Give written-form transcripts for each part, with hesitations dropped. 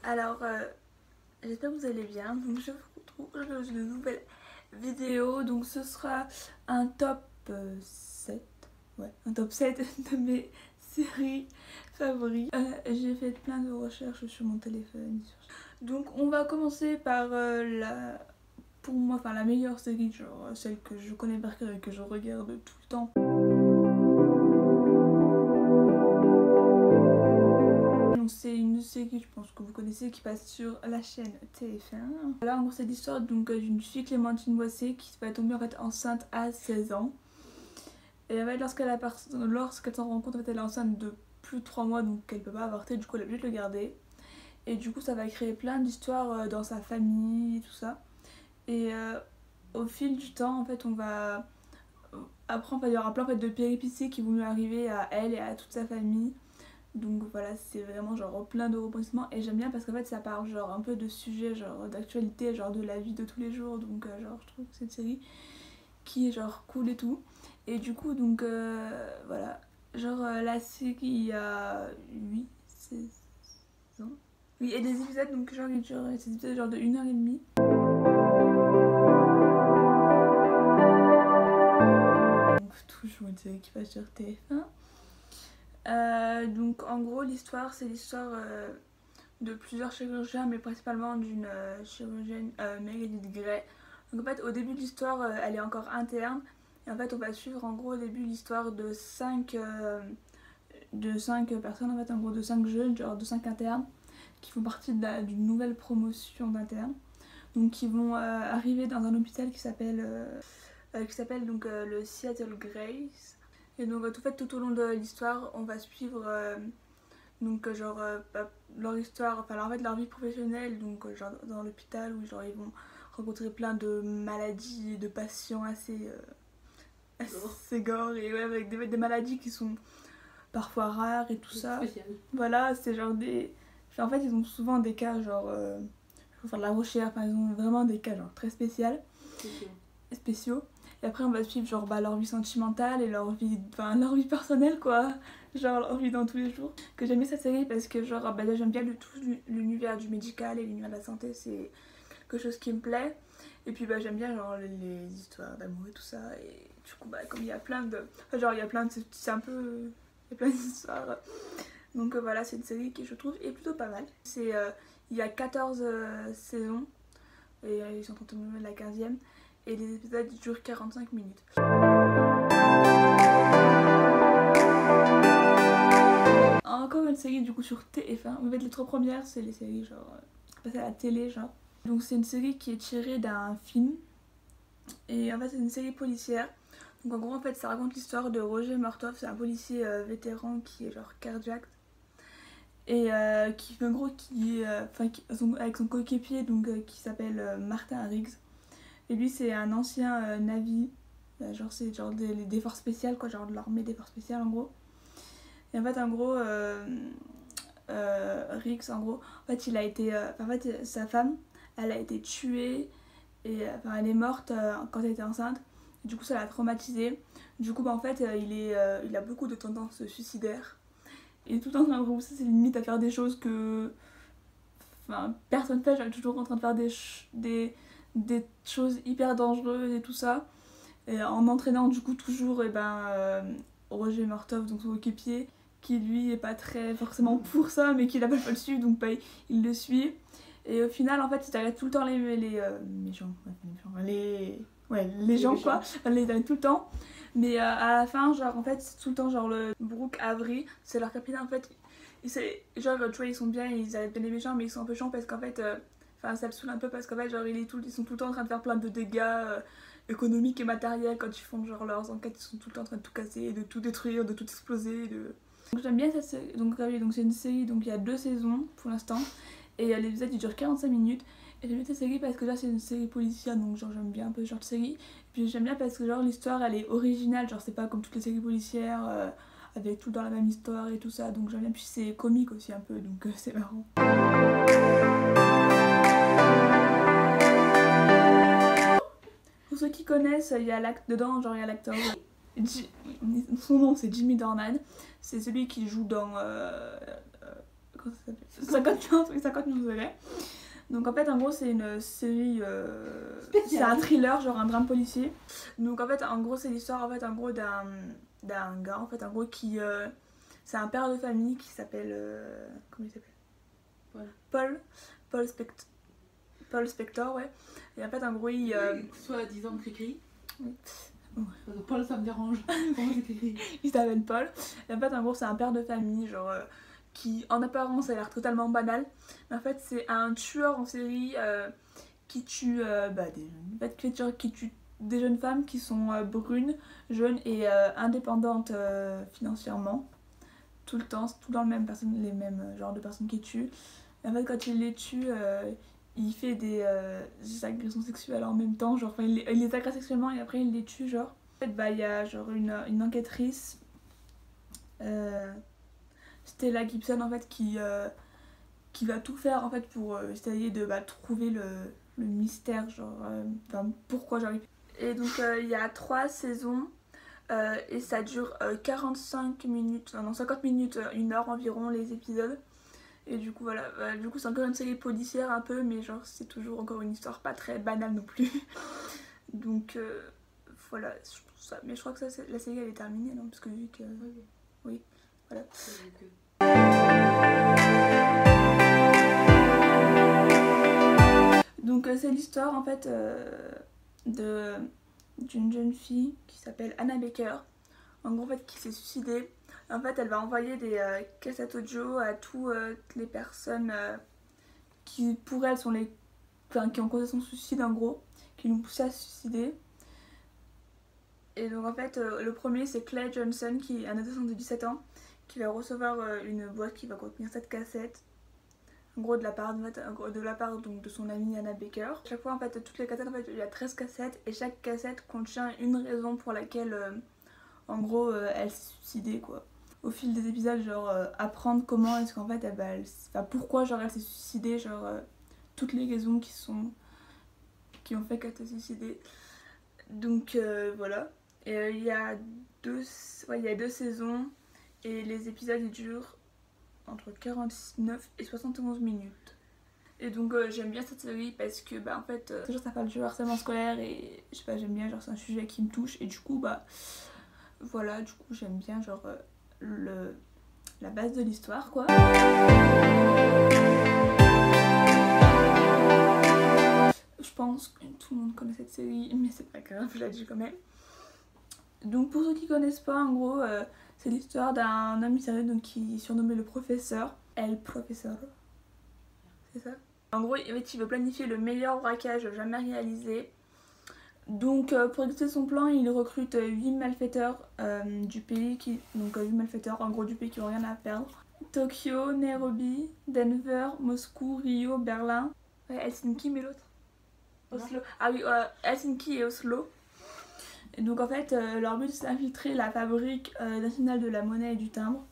Alors, j'espère que vous allez bien. Donc, je vous retrouve dans une nouvelle vidéo. Donc, ce sera un top 7. Ouais, un top 7 de mes séries favorites. J'ai fait plein de recherches sur mon téléphone. Donc, on va commencer par pour moi, enfin la meilleure série, genre celle que je connais par cœur et que je regarde tout le temps. C'est une série, je pense que vous connaissez, qui passe sur la chaîne TF1. Là, en gros, c'est l'histoire d'une fille, Clémentine Boissé, qui va tomber en fait enceinte à 16 ans. Et en fait, lorsqu'elle s'en rend compte, en fait, elle est enceinte de plus de 3 mois, donc elle peut pas avorter, du coup, elle est obligée de le garder. Et du coup, ça va créer plein d'histoires dans sa famille et tout ça. Et au fil du temps, en fait, on va apprendre, il y aura plein en fait, de péripéties qui vont lui arriver à elle et à toute sa famille. Donc voilà, c'est vraiment genre plein de rebondissements et j'aime bien parce qu'en fait ça parle genre un peu de sujets genre d'actualité, genre de la vie de tous les jours. Donc genre je trouve que c'est une série qui est genre cool et tout. Et du coup donc voilà, genre la série il y a 8 saisons. Oui, et des épisodes donc genre ils durent des épisodes genre de 1h30. Donc toujours une série qui passe sur TF1. Donc en gros l'histoire c'est l'histoire de plusieurs chirurgiens mais principalement d'une chirurgienne Meredith Grey. Donc en fait au début de l'histoire elle est encore interne et en fait on va suivre en gros au début l'histoire de 5 personnes en fait en gros de 5 jeunes genre de 5 internes qui font partie d'une nouvelle promotion d'internes donc qui vont arriver dans un hôpital qui s'appelle donc le Seattle Grace. Et donc tout au long de l'histoire, on va suivre leur histoire, enfin en fait leur vie professionnelle, donc genre dans l'hôpital où genre ils vont rencontrer plein de maladies, de patients assez gore et ouais, avec des maladies qui sont parfois rares et tout ça. Spécial. Voilà, c'est genre des... Enfin, en fait ils ont souvent des cas genre... faut faire de la recherche, enfin ils ont vraiment des cas genre très spéciaux. Et après on va suivre genre leur vie sentimentale et leur vie personnelle quoi. Genre leur vie dans tous les jours. Que j'aime bien cette série parce que genre là j'aime bien l'univers du médical et l'univers de la santé, c'est quelque chose qui me plaît. Et puis j'aime bien genre les histoires d'amour et tout ça. Et du coup comme il y a plein de... Enfin, genre il y a plein de... C'est un peu... Il y a plein d'histoires. Donc voilà, c'est une série qui je trouve est plutôt pas mal. Il y a 14 saisons et ils sont en train de la 15e. Et les épisodes durent 45 minutes. Encore une série du coup sur TF1. En fait les 3 premières c'est les séries genre passées à la télé genre. Donc c'est une série qui est tirée d'un film. Et en fait c'est une série policière. Donc en gros en fait ça raconte l'histoire de Roger Murtaugh. C'est un policier vétéran qui est genre cardiaque. Et qui en gros avec son coéquipier donc qui s'appelle Martin Riggs. Et lui c'est un ancien Navy, genre c'est genre des forces spéciales quoi, genre de l'armée des forces spéciales en gros. Et en fait Riggs en gros, en fait il a été, en fait sa femme, elle a été tuée et elle est morte quand elle était enceinte. Et du coup ça l'a traumatisée. Du coup en fait il a beaucoup de tendances suicidaires. Et tout le temps en train de repousser ses limites à faire des choses que personne fait, genre toujours en train de faire des choses hyper dangereuses et tout ça. Et en entraînant du coup toujours Roger Murtaugh, donc son équipier, qui lui est pas très forcément pour ça mais qui n'a pas le suivre donc il le suit. Et au final en fait il arrête tout le temps les gens quoi, il les arrête tout le temps. Mais à la fin genre en fait c'est tout le temps genre le Brooke Avery, c'est leur capitaine en fait. Genre tu vois ils sont bien, ils arrêtent bien les méchants mais ils sont un peu chiants parce qu'en fait ça le saoule un peu parce qu'en fait genre ils sont tout le temps en train de faire plein de dégâts économiques et matériels quand ils font genre leurs enquêtes, ils sont tout le temps en train de tout casser, de tout détruire, de tout exploser. Donc j'aime bien cette série, donc c'est une série, donc il y a 2 saisons pour l'instant et l'épisode il dure 45 minutes. Et j'aime bien cette série parce que là c'est une série policière donc genre j'aime bien un peu ce genre de série. Et puis j'aime bien parce que genre l'histoire elle est originale, genre c'est pas comme toutes les séries policières avec tout dans la même histoire et tout ça, donc j'aime bien. Puis c'est comique aussi un peu donc c'est marrant. Pour ceux qui connaissent, il y a dedans genre il y a l'acteur, son nom c'est Jimmy Dornan, c'est celui qui joue dans comment ça s'appelle 50 millions de degrés. Donc en fait en gros c'est une série, c'est un thriller, genre un drame policier. Donc en fait en gros c'est l'histoire en fait en gros d'un gars en fait en gros qui c'est un père de famille qui s'appelle comment il s'appelle Paul Spector, ouais. Et en fait en gros il Soi-disant Cricri. Oui. Paul ça me dérange. Comment c'est écrit? Il s'appelle Paul. Et en fait en gros c'est un père de famille genre qui en apparence a l'air totalement banal, mais en fait c'est un tueur en série qui tue qui tue des jeunes femmes qui sont brunes, jeunes et indépendantes financièrement, tout le temps, tout dans le même les mêmes genres de personnes qui tuent. Et en fait quand il les tue, il fait des agressions sexuelles en même temps, genre il les agresse sexuellement et après il les tue genre. En fait il y a genre une enquêtrice Stella Gibson en fait qui va tout faire en fait pour essayer de trouver le mystère genre pourquoi j'arrive. Et donc il y a 3 saisons et ça dure 45 minutes, non 50 minutes, 1 heure environ les épisodes. Et du coup voilà, du coup c'est encore une série policière un peu, mais genre c'est toujours encore une histoire pas très banale non plus. Donc voilà, je trouve ça. Mais je crois que ça, la série elle est terminée non, parce que vu que oui. Voilà. Donc c'est l'histoire en fait d'une jeune fille qui s'appelle Anna Baker, en gros en fait qui s'est suicidée. En fait elle va envoyer des cassettes audio à toutes les personnes qui pour elle sont qui ont causé son suicide en gros, qui l'ont poussée à se suicider. Et donc en fait le premier c'est Clay Johnson qui est un adolescent de 17 ans qui va recevoir une boîte qui va contenir cette cassette, en gros de la part donc, de son amie Anna Baker. Chaque fois en fait toutes les cassettes en fait il y a 13 cassettes et chaque cassette contient une raison pour laquelle en gros elle s'est suicidée quoi. Au fil des épisodes genre apprendre comment est-ce qu'en fait pourquoi genre elle s'est suicidée, genre toutes les raisons qui ont fait qu'elle s'est suicidée. Donc voilà. Et il y a 2 saisons et les épisodes ils durent entre 49 et 71 minutes. Et donc j'aime bien cette série parce que en fait toujours ça parle du harcèlement scolaire et je sais pas, j'aime bien genre c'est un sujet qui me touche et du coup voilà, du coup j'aime bien genre la base de l'histoire quoi. Je pense que tout le monde connaît cette série mais c'est pas grave, je la dis quand même. Donc pour ceux qui connaissent pas en gros c'est l'histoire d'un homme mystérieux donc, qui est surnommé le professeur. El Professeur. C'est ça? En gros il veut planifier le meilleur braquage jamais réalisé. Donc pour exécuter son plan il recrute 8 malfaiteurs du pays donc 8 malfaiteurs en gros du pays qui n'ont rien à perdre. Tokyo, Nairobi, Denver, Moscou, Rio, Berlin, Helsinki mais l'autre Oslo. Ah oui, Helsinki et Oslo. Et donc en fait leur but c'est d'infiltrer la fabrique nationale de la monnaie et du timbre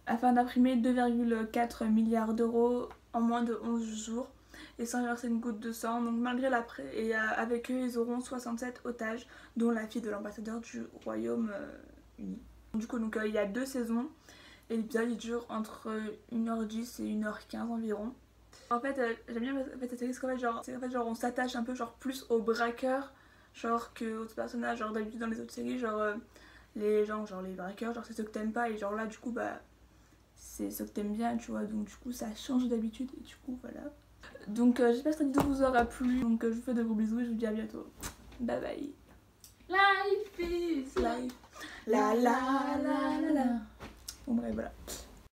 afin d'imprimer 2,4 milliards d'euros en moins de 11 jours et sans verser une goutte de sang. Donc malgré avec eux ils auront 67 otages dont la fille de l'ambassadeur du Royaume-Uni. Du coup donc il y a 2 saisons et l'épisode il dure entre 1h10 et 1h15 environ. En fait j'aime bien cette série parce qu'en fait genre on s'attache un peu genre plus aux braqueurs genre que autres personnages, genre d'habitude dans les autres séries genre les gens genre les braqueurs genre c'est ceux que t'aimes pas et genre là du coup c'est ceux que t'aimes bien tu vois, donc du coup ça change d'habitude et du coup voilà. Donc j'espère que cette vidéo vous aura plu, donc je vous fais de gros bisous et je vous dis à bientôt. Bye bye. Life is life. La la la la la. Bon bref voilà.